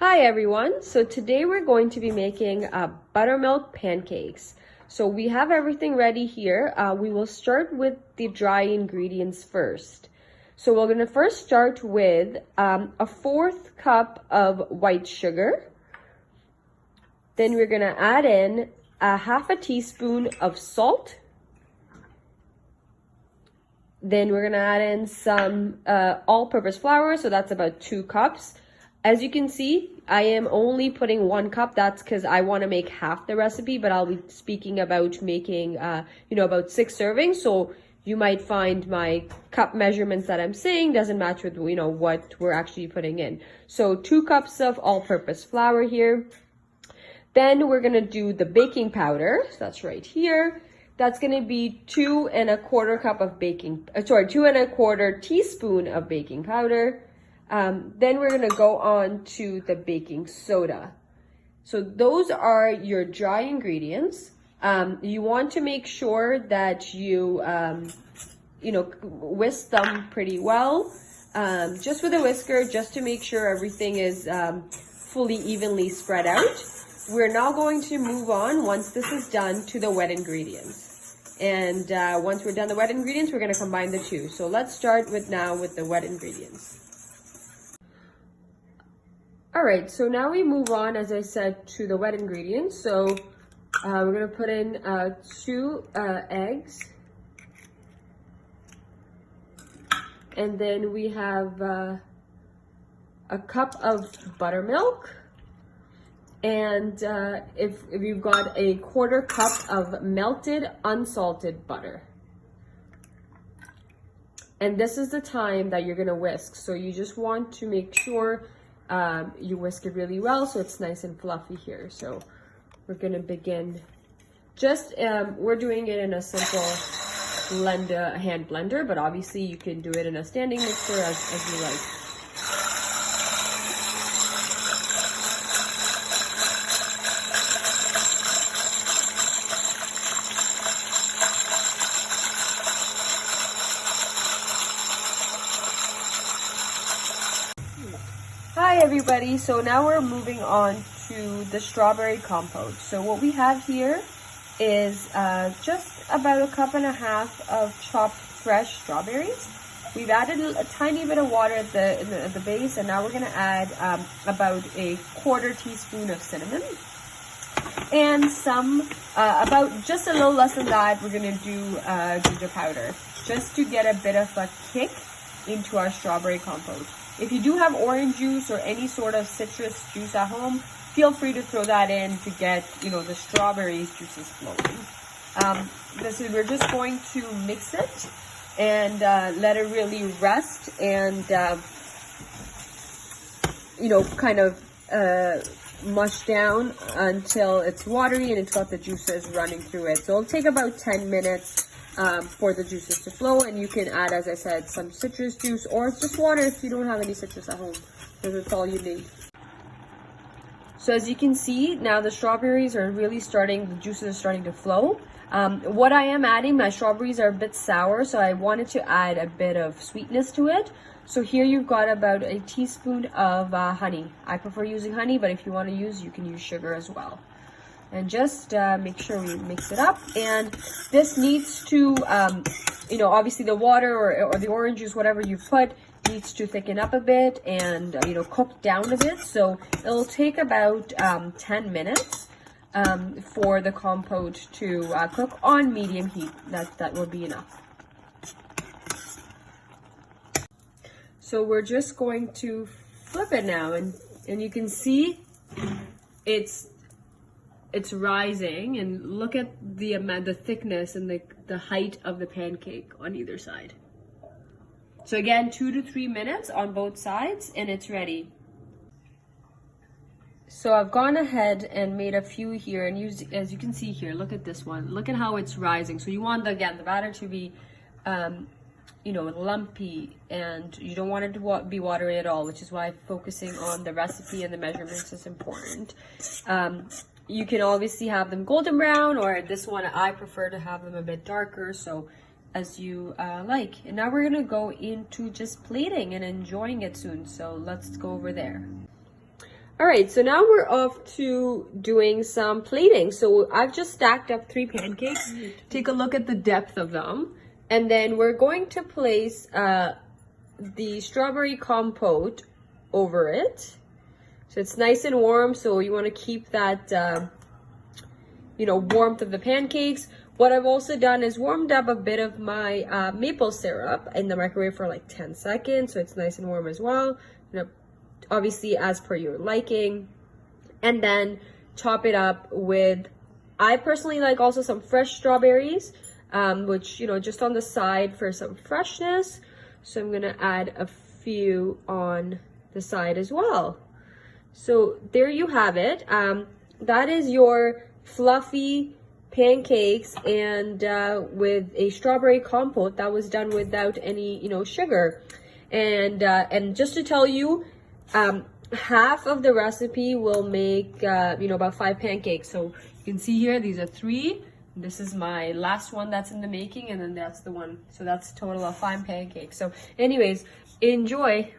Hi everyone, so today we're going to be making buttermilk pancakes. So we have everything ready here. We will start with the dry ingredients first. So we're going to first start with a fourth cup of white sugar. Then we're going to add in a half a teaspoon of salt. Then we're going to add in some all-purpose flour, so that's about 2 cups. As you can see, I am only putting 1 cup. That's because I want to make half the recipe, but I'll be speaking about making, about 6 servings. So you might find my cup measurements that I'm saying doesn't match with, what we're actually putting in. So 2 cups of all-purpose flour here. Then we're going to do the baking powder. So that's right here. That's going to be 2 1/4 cup of 2 1/4 teaspoon of baking powder. Then we're going to go on to the baking soda. So those are your dry ingredients. You want to make sure that you, whisk them pretty well, just with a whisker, just to make sure everything is fully evenly spread out. We're now going to move on, once this is done, to the wet ingredients. And once we're done the wet ingredients, we're going to combine the two. So let's start with the wet ingredients. All right, so now we move on, as I said, to the wet ingredients. So we're going to put in 2 eggs. And then we have a cup of buttermilk. And if you've got a 1/4 cup of melted unsalted butter. And this is the time that you're going to whisk. So you just want to make sure you whisk it really well so it's nice and fluffy here. So we're going to begin. We're doing it in a simple hand blender, but obviously you can do it in a standing mixer as you like. Hi everybody, so now we're moving on to the strawberry compote. So what we have here is just about 1.5 cups of chopped fresh strawberries. We've added a tiny bit of water at the base, and now we're going to add about a 1/4 teaspoon of cinnamon. And about just a little less than that, we're going to do ginger powder, just to get a bit of a kick into our strawberry compote. If you do have orange juice or any sort of citrus juice at home, feel free to throw that in to get, the strawberry juices flowing. We're just going to mix it and let it really rest and, kind of mush down until it's watery and it's got the juices running through it. So it'll take about 10 minutes for the juices to flow, and you can add, as I said, some citrus juice or just water if you don't have any citrus at home, because that's all you need. So as you can see, now the strawberries are really the juices are starting to flow. What I am adding, my strawberries are a bit sour, so I wanted to add a bit of sweetness to it. So here you've got about a teaspoon of honey. I prefer using honey, but if you want to you can use sugar as well. And just make sure we mix it up. And this needs to, obviously the water or the orange juice, whatever you put, needs to thicken up a bit and, cook down a bit. So it'll take about 10 minutes for the compote to cook on medium heat. That will be enough. So we're just going to flip it now, and you can see it's rising, and look at the thickness and the height of the pancake on either side. So again, 2 to 3 minutes on both sides, and it's ready. So I've gone ahead and made a few here, and as you can see here, look at this one. Look at how it's rising. So you want the batter to be, lumpy, and you don't want it to be watery at all, which is why focusing on the recipe and the measurements is important. You can obviously have them golden brown, or this one I prefer to have them a bit darker, so as you like. And now we're gonna go into just plating and enjoying it soon, so let's go over there. All right, so now we're off to doing some plating. So I've just stacked up 3 pancakes. Take a look at the depth of them. And then we're going to place the strawberry compote over it. So it's nice and warm, so you want to keep that, warmth of the pancakes. What I've also done is warmed up a bit of my maple syrup in the microwave for like 10 seconds, so it's nice and warm as well. Obviously, as per your liking. And then top it up with, I personally like also some fresh strawberries, which, just on the side for some freshness. So I'm gonna add a few on the side as well. So there you have it. That is your fluffy pancakes and with a strawberry compote that was done without any, sugar. And just to tell you, half of the recipe will make, about 5 pancakes. So you can see here, these are 3. This is my last one that's in the making, and then that's the one. So that's a total of 5 pancakes. So anyways, enjoy.